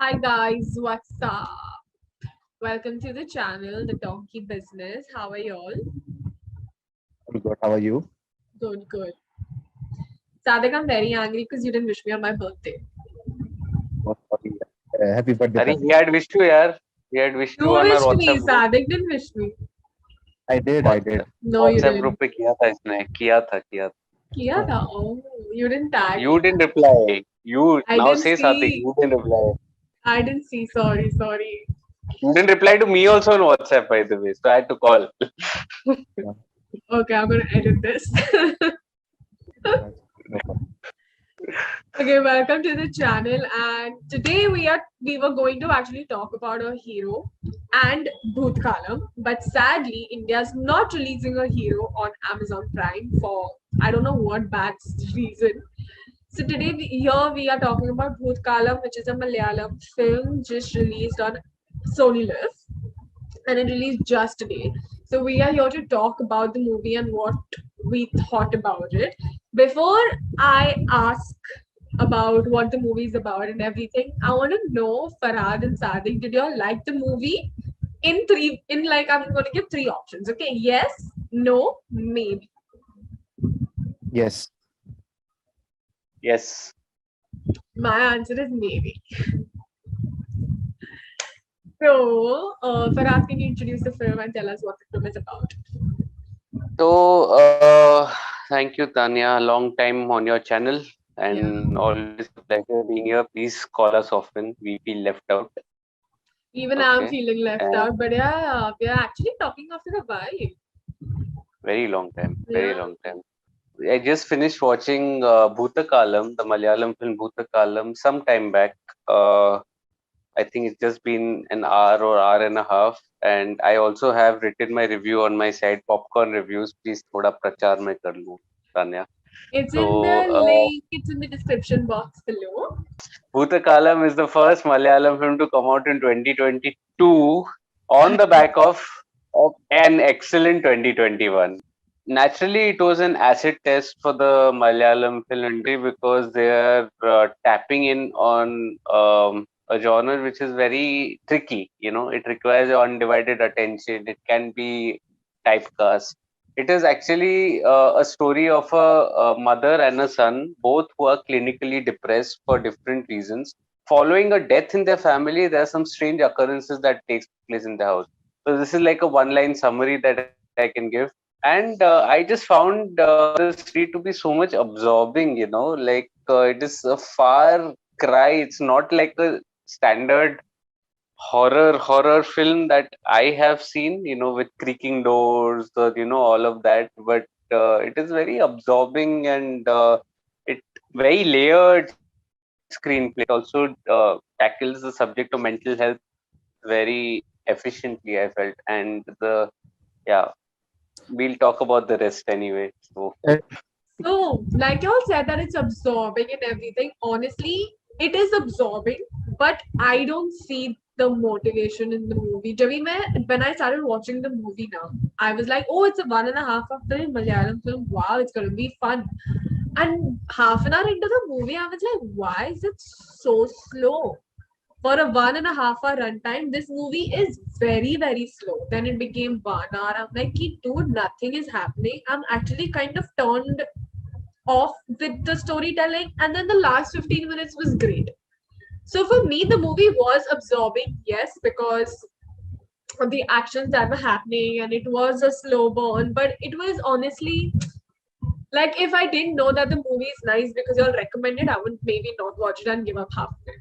Hi guys, what's up? Welcome to the channel, The Donkey Business. How are y'all? I'm good. How are you? Good, good. Sadiq, I'm very angry because you didn't wish me on my birthday. Oh, sorry. Happy birthday, अरे Sadiq. he had wished you यार. He had wished You you on our wished me, WhatsApp group. Sadiq didn't wish me. I did. I did. WhatsApp No, you WhatsApp didn't. group पे किया था इसने. किया था. Kiya tha? Oh, you didn't tag You me. didn't reply. You I now didn't say Sadiq. see. You didn't reply. I didn't see. Sorry. You didn't reply to me also on WhatsApp by the way. So I had to call. Yeah, Okay, I'm gonna edit this. that's no problem. Okay, welcome to the channel. And today we were going to actually talk about a hero and Bhoothakaalam, but sadly, India's not releasing a hero on Amazon Prime for I don't know what bad reason. So today here we are talking about Bhoothakaalam, which is a Malayalam film just released on Sonyliv, and it released just today. So we are here to talk about the movie and what we thought about it. Before I ask about what the movie is about and everything, I want to know, Farhad and Sadiq, did you all like the movie? I'm going to give three options. Okay, yes, no, maybe. Yes. Yes. My answer is maybe. So, Farhad, can you introduce the film and tell us what the film is about? So thank you Tanya. Long time on your channel Yeah. and always a pleasure being here. Please call us often. We feel left out. Even I'm Okay. feeling left And out, but yeah, we are actually talking after a while. very long time. Very Yeah. long time. I just finished watching Bhoothakaalam, the Malayalam film Bhoothakaalam, some time back. Uh, I think it's just been an hour or hour and a half. And I also have written my review on my site, Popcorn Reviews. Please thoda prachar mein kar lu, Tanya. It's in So, the link, it's in the description box below. Bhoothakaalam is the first Malayalam film to come out in 2022 on the back of an excellent 2021. Naturally, it was an acid test for the Malayalam film industry because they are tapping in on a genre which is very tricky. It requires your undivided attention. It can be typecast. It is actually a story of a mother and a son, both who are clinically depressed for different reasons. Following a death in their family, there are some strange occurrences that takes place in the house. So this is like a one-line summary that I can give. And I just found the story to be so much absorbing, it is a far cry. It's not like a standard horror film that I have seen, with creaking doors, or, all of that. But it is very absorbing and it very layered screenplay. It also tackles the subject of mental health very efficiently, I felt. And yeah, we'll talk about the rest anyway. So Uh, So, like y'all said, that it's absorbing and everything. Honestly, it is absorbing, but I don't see the motivation in the movie. When I started watching the movie now, I was like, oh, it's a 1.5 hour film, Malayalam film. Wow, it's gonna be fun. And half an hour into the movie, I was like, why is it so slow? For a 1.5 hour runtime, this movie is very slow. Then it became 1 hour. I'm like, dude, nothing is happening. I'm actually kind of turned off with the storytelling, and then the last 15 minutes was great. So for me, the movie was absorbing, yes, because of the actions that were happening, and it was a slow burn, but it was honestly like if I didn't know that the movie is nice because y'all recommended, I would maybe not watch it and give up half of it.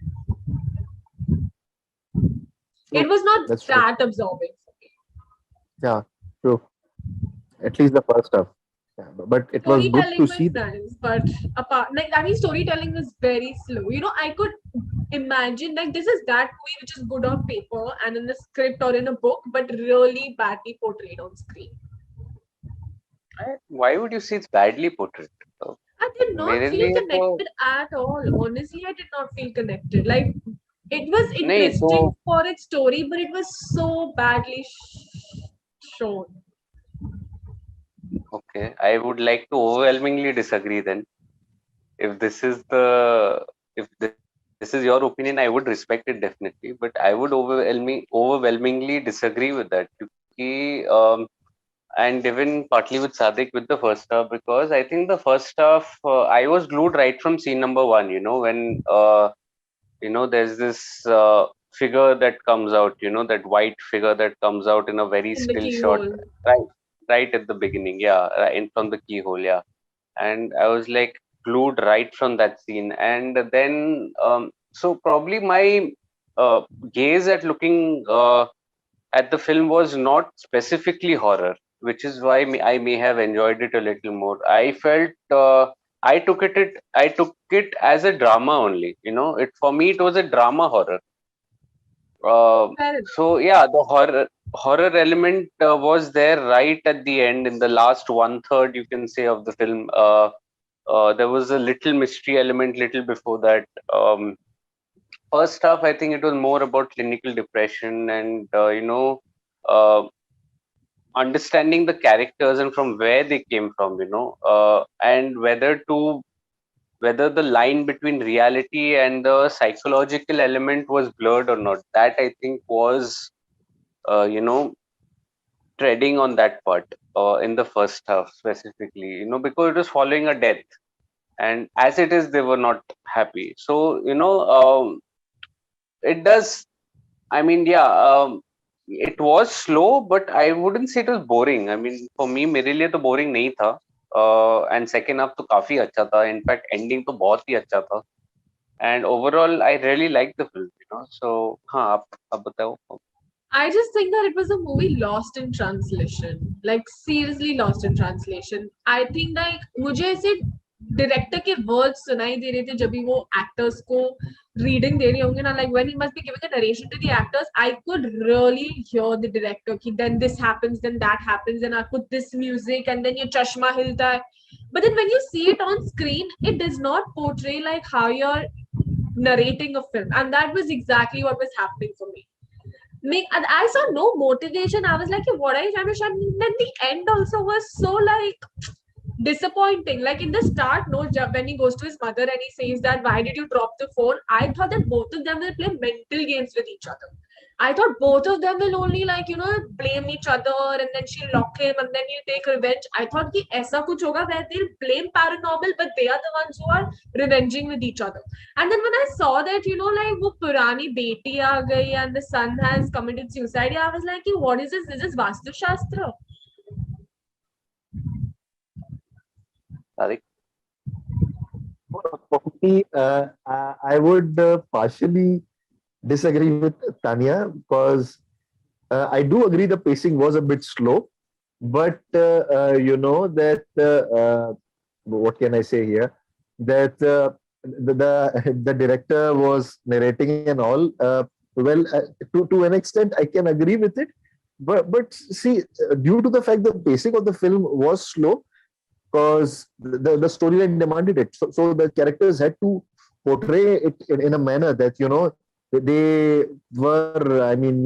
It true. was not That's true. that absorbing for me. Yeah, true. At least the first half. Yeah, but it was good Storytelling to was see. nice, but storytelling was very slow. I could imagine like this is that movie which is good on paper and in the script or in a book, but really badly portrayed on screen. why would you say it's badly portrayed? Uh, I did not मेरे feel लिए तो connected at all. Honestly, I did not feel connected. Like it was नहीं तो interesting for its story, but it was so badly shown. okay. I would like to overwhelmingly disagree then. If this is the if this is this is your opinion. I would respect it definitely, but I would overwhelmingly disagree with that. And even partly with Sadiq with the first half, because I think the first half I was glued right from scene number one. When there's this figure that comes out. That white figure that comes out in a very in the still shot, keyhole. right, right at the beginning. Yeah, right in from the keyhole. Yeah, and I was like glued right from that scene. And then, so probably my uh, gaze at looking at the film was not specifically horror, which is why I may have enjoyed it a little more. I felt I took it as a drama only. It for me it was a drama horror. Uh, Fair enough. so yeah, the horror element was there right at the end in the last one third, you can say, of the film. There was a little mystery element little before that. First half, I think it was more about clinical depression and uh, understanding the characters and from where they came from, and whether the line between reality and the psychological element was blurred or not. That I think was uh, you know treading on that part in the first half specifically, because it was following a death, and as it is, they were not happy. So it does. I mean, yeah, it was slow, but I wouldn't say it was boring. I mean, for me, मेरे लिए तो boring नहीं था. And second half तो काफी अच्छा था. In fact, ending तो बहुत ही अच्छा था. And overall, I really liked the film. So हाँ, आप बताओ. I just think that it was a movie lost in translation. Like seriously lost in translation. I think like मुझे ऐसे director के words सुनाई दे रहे थे जब भी वो actors को reading दे रहे होंगे ना, like when he must be giving a narration to the actors, I could really hear the director कि then this happens, then that happens, and I put this music, and then your chashma hilta hai. But then when you see it on screen, it does not portray like how you're narrating a film, and that was exactly what was happening for me. And I saw no motivation. I was like, what are you trying to show? And then the end also was so like disappointing. Like in the start, no, when he goes to his mother and he says that, why did you drop the phone? I thought that both of them will play mental games with each other. I thought both of them will only like, blame each other, and then she'll lock him and then he'll take revenge. I thought ki aisa kuch hoga where they'll blame paranormal, but they are the ones who are revenging with each other. And then when I saw that, like wo purani beti aa gayi and the son has committed suicide, I was like, what is this? This is Vastu Shastra. Sadiq? For me, I would partially disagree with Tanya because I do agree the pacing was a bit slow, but that what can I say here? That the director was narrating and all. Well, to an extent, I can agree with it, but see, due to the fact the pacing of the film was slow, because the storyline demanded it. So the characters had to portray it in a manner that, they were, I mean,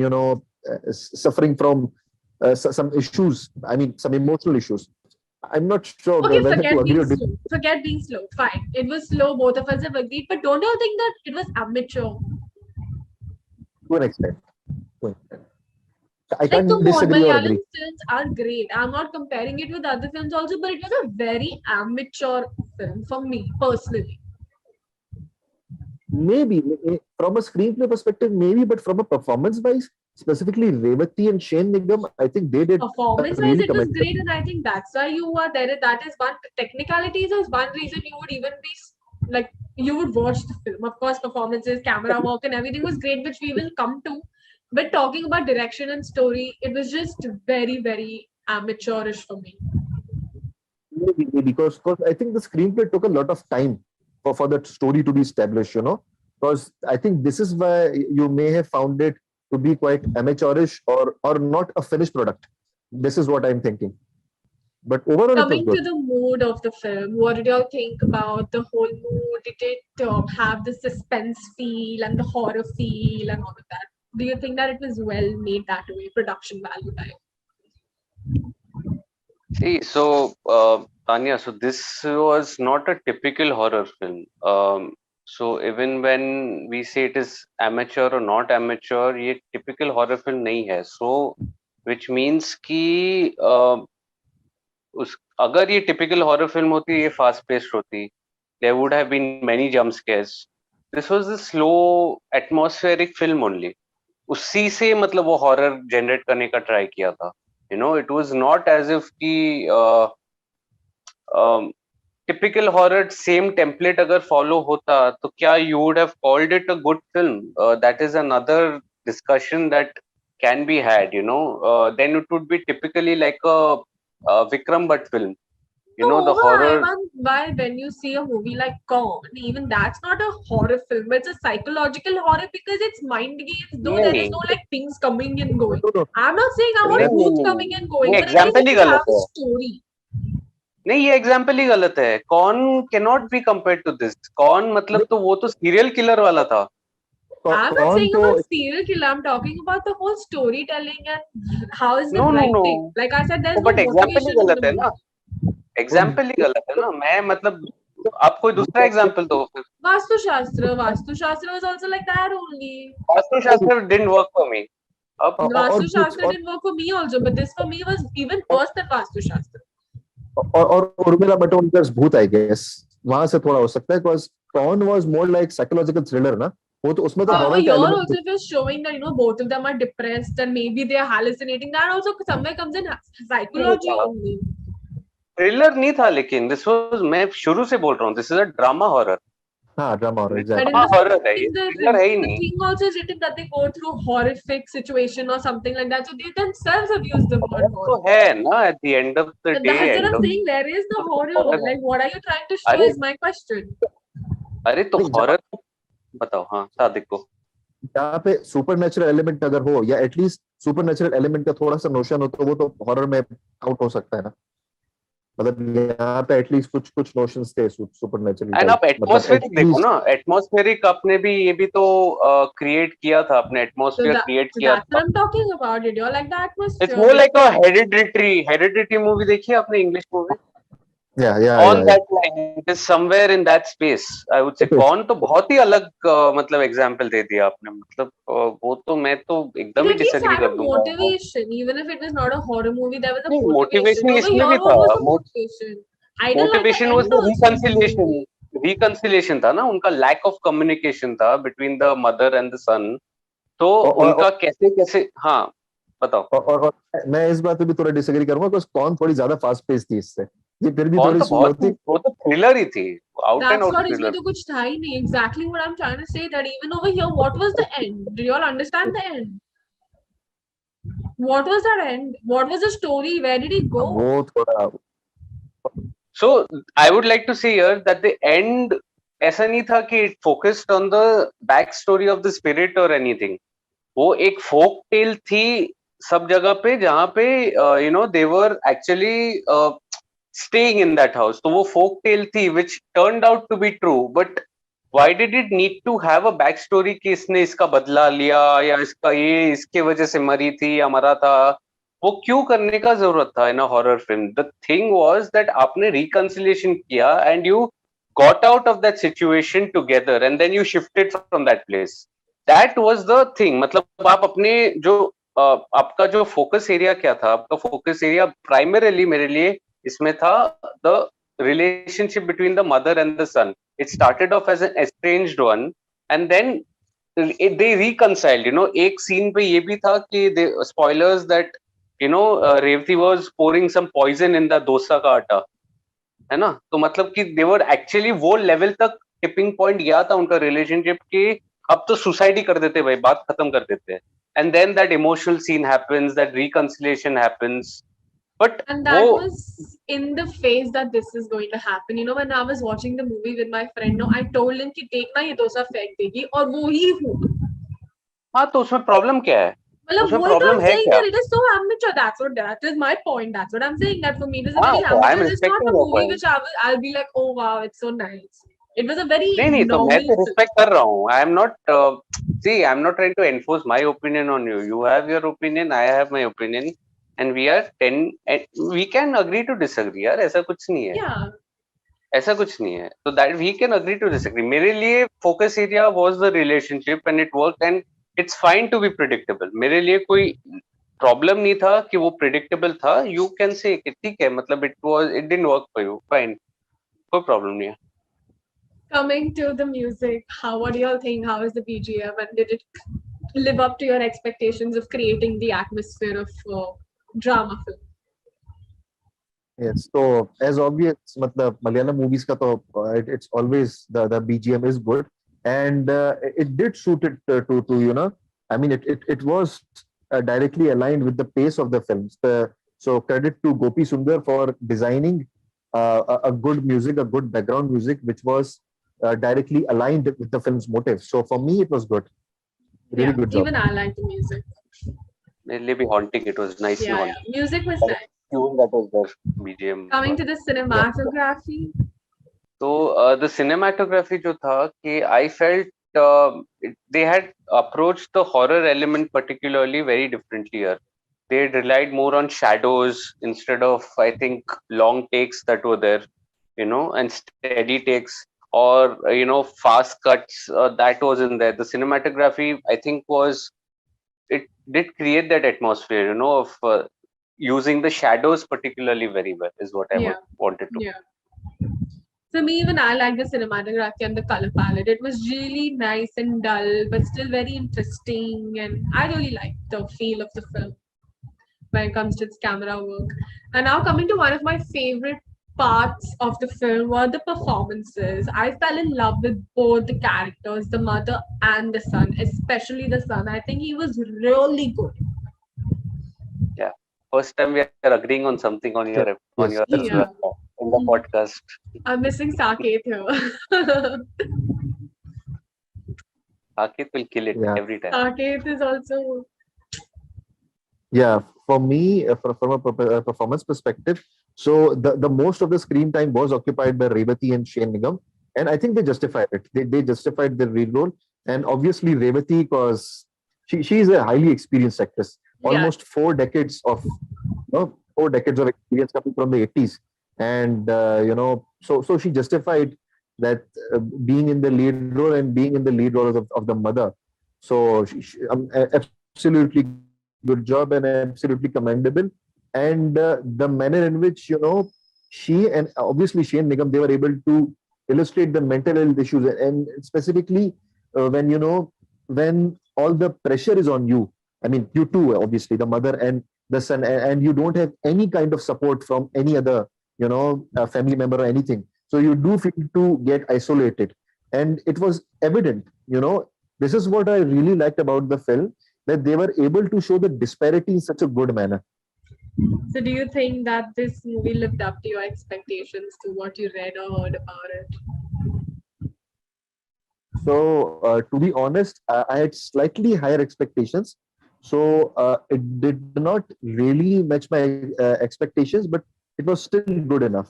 suffering from some issues, I mean, some emotional issues. I'm not sure Okay, whether to forget agree being or disagree slow. Forget being slow. Fine. It was slow. Both of us have agreed. But don't you think that it was amateur? to an extent. To an extent. I Like, can't come on, disagree or Malayalam agree. films are great. I'm not comparing it with other films also, but it was a very amateur film for me personally. Maybe from a screenplay perspective, maybe, but from a performance wise, specifically Revati and Shane Nigam, I think they did a Performance wise, really it was commendable. great, and I think that's why you are there. That is one technicalities is one reason you would even be like you would watch the film. Of course, performances, camera work, and everything was great, which we will come to. But talking about direction and story, it was just very, very amateurish for me. Maybe because I think the screenplay took a lot of time for that story to be established, because I think this is why you may have found it to be quite amateurish or not a finished product. This is what I'm thinking. But overall, it was Coming good. to the mood of the film, what did y'all think about the whole mood? Did it have the suspense feel and the horror feel and all of that? Do you think that it was well made that way, production value type? See, so Tanya, so this was not a typical horror film. So even when we say it is amateur or not amateur, ये typical horror film नहीं है. So which means कि उस अगर ये typical horror film होती, ये fast paced होती, there would have been many jump scares. This was a slow atmospheric film only. उसी से मतलब वो हॉरर जनरेट करने का ट्राई किया था. It was not as if कि टिपिकल हॉरर सेम टेम्पलेट अगर फॉलो होता तो क्या you would have called it a good film. That is another discussion that can be had. Then it would be typically like a Vikram Bhatt film. No, the horror. why when you see a movie like Con, even that's not a horror film. It's a psychological horror because it's mind games. Though there is नहीं no like things coming and going. No, no. I'm not saying I नहीं want नहीं booth coming and going, ये but at least example it he should गलत have a है. story. नहीं ये example ही गलत है. कौन cannot be compare to this. कौन मतलब तो वो तो सीरियल किलर वाला था. I'm not कौन saying तो about serial killer. I'm talking about the whole storytelling and how is the no no no. writing. Like I said, there's no but example ही motivation in the गलत है ना. movie. Example ही गलत है ना. मैं मतलब आप कोई दूसरा एग्जाम्पल दो फिर. Vastu Shastra. Vastu Shastra was also like that only. Vastushastra didn't work for me. अब Vastu और कुछ Shastra didn't work for me also, but this for me was even worse than Vastu Shastra. और उर्मिला मटोंडकर's भूत I guess वहां से थोड़ा हो सकता है बिकॉज़ कौन was more like psychological thriller ना वो तो उसमें तो Over हॉरर का here also, element if it's showing that both of them are depressed and maybe they are hallucinating, that also somewhere comes in psychology only. Thriller नहीं था लेकिन this was. मैं शुरू से बोल रहा हूँ this is a drama horror. हाँ drama horror But exactly in the horror है ये. in थ्रिलर है ही the नहीं. thing also is written that they go through horrific situation or something like that, so they themselves have used the word horror तो horror. है ना. At the end of the But day that's what and I'm of saying. There is the horror. Horror है. Like, what are you trying to show? अरे Is my question. अरे तो नहीं horror बताओ. हाँ सादिक को. जहाँ पे सुपर नेचुरल एलिमेंट अगर हो या एटलीस्ट सुपर नेचुरल एलिमेंट का थोड़ा सा नोशन हो तो वो तो हॉरर में आउट हो सकता है ना मतलब यहाँ पे एटलीस्ट कुछ कुछ नोशंस थे सुपर नेचुरल एंड टाइप आप मतलब एटमॉस्फेरिक देखो एटलीस्ट ना. एटमॉस्फेरिक आपने भी ये भी तो क्रिएट किया था. आपने So atmosphere that create so किया that's था. what I'm talking about. Did you like the it's atmosphere? More like a hereditary movie देखी है आपने. इंग्लिश मूवी या on that line. It is somewhere in that space. I would say कौन तो बहुत ही अलग मतलब एग्जांपल दे दिया आपने. मतलब वो तो मैं तो It एकदम ही at least डिसएग्री had कर a दूंगा. motivation, even if it was not a horror movie. There was a नहीं motivation. मोटिवेशन Over इसमें here, भी था. what was the motivation? I didn't like the motivation was end the also in the reconciliation. movie. Reconciliation था ना. उनका lack of communication था between the mother and the son. तो और उनका कैसे कैसे. हाँ बताओ. और मैं इस बात पे भी थोड़ा डिसएग्री करूंगा बिकॉज़ कौन थोड़ी ज्यादा फास्ट पेस थी इससे ये फिर भी कौन थोड़ी तो स्लो बहुत. थी वो तो थ्रिलर ही थी. Out and That's out what इसमें थ्रिलर. तो कुछ था ही नहीं. Exactly what I'm trying to say. That even over here, what was the end? Do you all understand the end? What was that end? What was the story? Where did he go? वो थोड़ा So I would like to say here that the end ऐसा नहीं था कि it focused on the back story of the spirit or anything. वो एक folk tale थी सब जगह पे जहाँ पे they were actually staying in that house. तो वो folk tale थी which turned out to be true. But why did it need to have a back story कि इसने इसका बदला लिया या इसका ये इसके वजह से मरी थी या मरा था. वो क्यों करने का जरूरत था in a horror film. The thing was that आपने रिकंसिलिएशन किया and you got out of that situation together and then you shifted from that place. That was the thing. मतलब आप अपने जो आपका जो फोकस एरिया क्या था. आपका फोकस एरिया प्राइमरीली मेरे लिए इसमें था the relationship between the mother and the son. It started off as an estranged one and then they reconciled. एक सीन पे ये भी था कि spoilers that Revathi was pouring some poison in the dosa का आटा. है ना. तो मतलब कि they were actually वो लेवल तक टिपिंग पॉइंट गया था उनका रिलेशनशिप कि अब तो सुसाइड ही कर देते भाई. बात खत्म कर देते. And then that emotional scene happens. That reconciliation happens. But And वो that was in the phase that this is going to happen. When I was watching the movie with my friend, no, I told him कि देखना ये डोसा फेंक देगी और वो ही हुआ. हाँ तो उसमें प्रॉब्लम क्या है. मतलब उसमें वही तो प्रॉब्लम I'm है saying क्या. that it is so amateur. That is my point. That's what I'm saying. That for me it is a हाँ very तो I am amateur. It's not respecting a your movie point. which I'll be like, oh wow, it's so nice. It was a very नहीं नहीं तो मैं normal तो film. Respect कर रहा हूँ. I am not see I am not trying to enforce my opinion on you. You have your opinion. I have my opinion and we are 10 we can agree to disagree. यार ऐसा कुछ नहीं है. Yeah. ऐसा कुछ नहीं है. So that we can agree to disagree. मेरे लिए focus area was the relationship and it worked and it's fine to be predictable. मेरे लिए कोई प्रॉब्लम नहीं था कि वो प्रिडिक्टेबल था. यू कैन से ठीक है, मतलब it didn't work for you, fine, कोई प्रॉब्लम नहीं है. Coming to the music, what do you all think? How is the BGM, and did it live up to your expectations of creating the atmosphere of drama film? Yes. So as obvious, matlab Malayalam movies ka to it's always the BGM is good, and it did suit it to I mean it was directly aligned with the pace of the films. So credit to Gopi Sundar for designing a good music, a good background music, which was directly aligned with the film's motive. So for me, it was good. Really Yeah, good job. even I like the music. मेरे लिए भी haunting, it was nicely Yeah, haunting. music was nice. Tune that was there, BGM. Coming to the cinematography. So the cinematography जो था कि I felt they had approached the horror element particularly very differently here. They had relied more on shadows instead of, I think, long takes that were there, and steady takes, or fast cuts that was in there. The cinematography, I think, it did create that atmosphere, of using the shadows particularly very well is what I Yeah, wanted to. yeah. For me, even I like the cinematography and the color palette. It was really nice and dull, but still very interesting, and I really liked the feel of the film when it comes to its camera work. And now coming to one of my favorite parts of the film were the performances. I fell in love with both the characters, the mother and the son, especially the son. I think he was really good. Yeah. First time we are agreeing on something on your Yes, Yeah. in the podcast. I'm missing Saket here. Akit will kill it yeah. every time. Saket is also. Yeah, for me, from a performance perspective, so the most of the screen time was occupied by Revati and Shane Nigam, and I think they justified it. They justified their lead role, and obviously Revati, because she is a highly experienced actress, Yeah. almost 4 decades of 4 decades of experience coming from the 80s, and so she justified that being in the lead role and being in the lead role of the mother. So absolutely good job and absolutely commendable. And the manner in which she and obviously Shane Nigam, they were able to illustrate the mental health issues, and specifically when all the pressure is on you. I mean, you too, obviously, the mother and the son, and you don't have any kind of support from any other family member or anything. So you do feel to get isolated, and it was evident. This is what I really liked about the film, that they were able to show the disparity in such a good manner. So, do you think that this movie lived up to your expectations, to what you read or heard about it? So, to be honest, I had slightly higher expectations. So, it did not really match my expectations, but it was still good enough.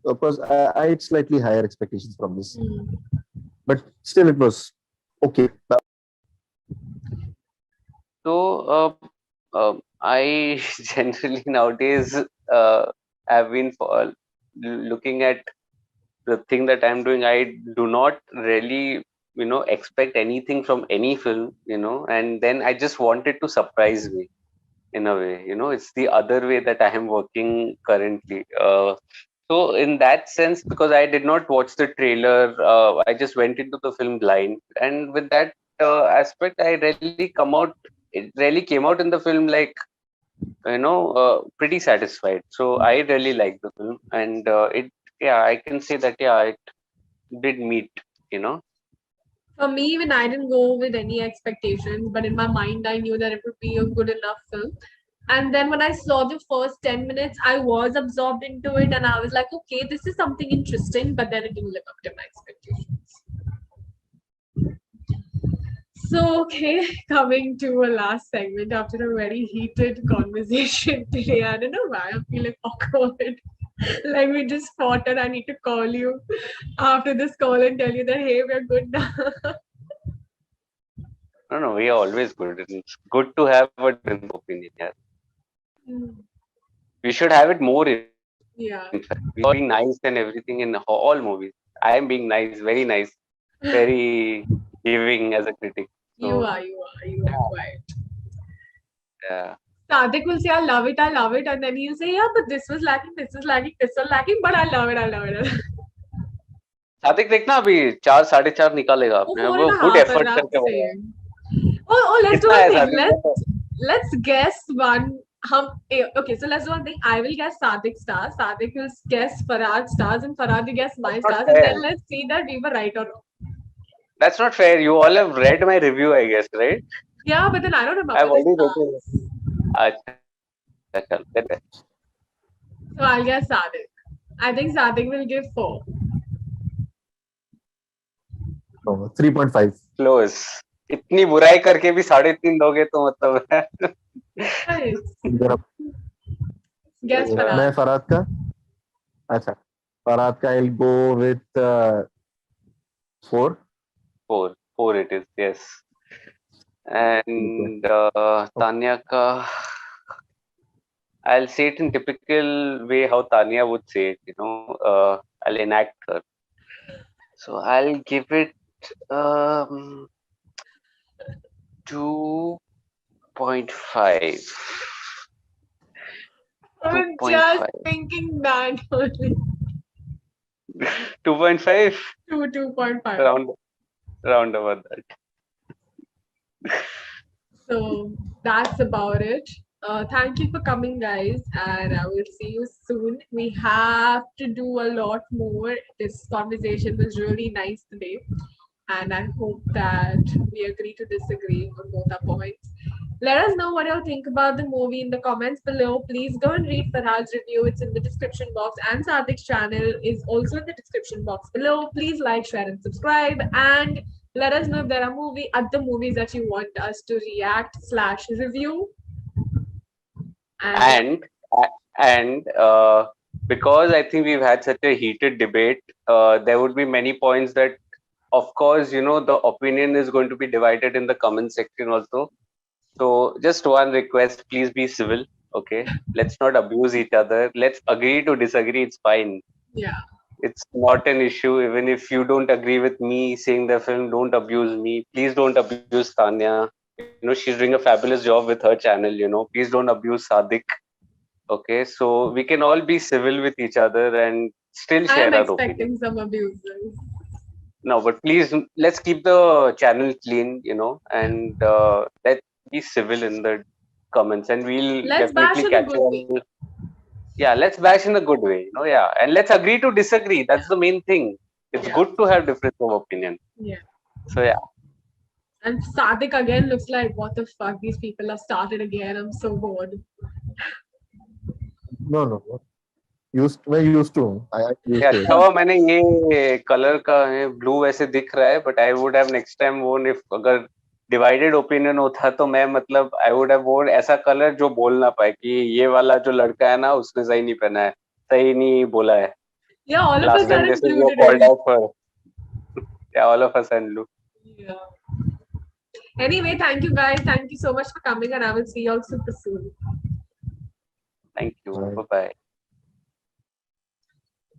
Of course, I had slightly higher expectations from this, but still, it was okay. So I generally nowadays have been looking at the thing that I'm doing. I do not really expect anything from any film, and then I just want it to surprise me in a way. It's the other way that I am working currently. So in that sense, because I did not watch the trailer, I just went into the film blind, and with that aspect, it really came out in the film like pretty satisfied. So I really liked the film, and yeah, I can say that yeah, it did meet. You know, For me, even I didn't go with any expectations, but in my mind, I knew that it would be a good enough film. And then when I saw the first 10 minutes, I was absorbed into it and I was like, okay, this is something interesting, but then it didn't live up to my expectations. So, okay, coming to a last segment after a very heated conversation today. I don't know why I'm feeling awkward. Like we just fought and I need to call you after this call and tell you that, hey, we're good now. no, we are always good. It's good to have a different opinion. Yeah, Mm. we should have it more. Yeah. In fact, we are being nice and everything in all movies. I am being nice, very nice, very giving as a critic. You So are, you are quite. yeah. Sadiq will say, I love it, and then he'll say, yeah, but this was lacking, this was lacking, this was lacking, but I love it, I love it. Sadiq देखना अभी 4 4.5 निकालेगा Oh, आपने four वो and a good half, and effort I'm करके बोला है. saying. Let's do कितना one है thing. सादिक बताओ. Let's guess one. Okay, so let's do one thing. I will guess Sadiq stars. Sadiq will guess Farad stars, and Farad will guess my That's not stars, and then fair. let's see that we were right or wrong. That's not fair. You all have read my review, I guess, right? Yeah, but then I don't remember I've the already read it. stars. अच्छा चल then So I'll guess Sadiq. I think Sadiq will give 4. No, 3.5. Close. इतनी बुराई करके भी 3.5 दोगे तो मतलब Nice. जरा Guess मैं Farad. फरहाद का. अच्छा, फरहाद का I'll go with 4. 4 it is, yes. ठीक है. And Tanya ka, I'll say it in typical way how Tanya would say it, I'll enact her. So I'll give it um 2.5. I'm just 2.5. thinking that only. 2.5 2.5. round about that. So that's about it. Thank you for coming, guys, and I will see you soon. We have to do a lot more. This conversation was really nice today, and I hope that we agree to disagree on both our points. Let us know what you think about the movie in the comments below. Please go and read Farhad's review. It's in the description box, and Sadiq's channel is also in the description box below. Please like, share, and subscribe. And let us know if there are other movies that you want us to react/review. And yeah, And because I think we've had such a heated debate, there would be many points that, of course, the opinion is going to be divided in the comment section also. So just one request, please be civil. Okay, let's not abuse each other. Let's agree to disagree. It's fine. yeah, It's not an issue. Even if you don't agree with me saying the film, don't abuse me. Please don't abuse Tanya. She's doing a fabulous job with her channel. Please don't abuse Sadiq. Okay, so we can all be civil with each other and still I am share our opinion. expecting some abuses. No, but please, let's keep the channel clean, and let's be civil in the comments, and we'll Let's bash definitely in a catch good you way. all. Yeah, let's bash in a good way, yeah, and let's agree to disagree. That's the main thing. It's Yeah, good to have difference of opinion. yeah. So yeah, And Sadiq again looks like, what the fuck? These people have started again. I'm so bored. No, no, no. मैं used to हूँ. I used ये to अच्छा it. हुआ मैंने ये colour का blue वैसे दिख रहा है, but I would have next time वोन इफ अगर डिवाइडेड ओपिनियन होता तो मैं मतलब आई वुड हैव वोन ऐसा कलर जो बोल ना पाए कि ये वाला जो लड़का है ना उसने सही नहीं पहना है, सही नहीं बोला है. Yeah, all of us Last are time this is what included called in. out for. Yeah, all of us and blue. Yeah. Anyway, thank you guys. Thank you so much for coming, and I will see you all super soon. Thank you. Right. Bye bye.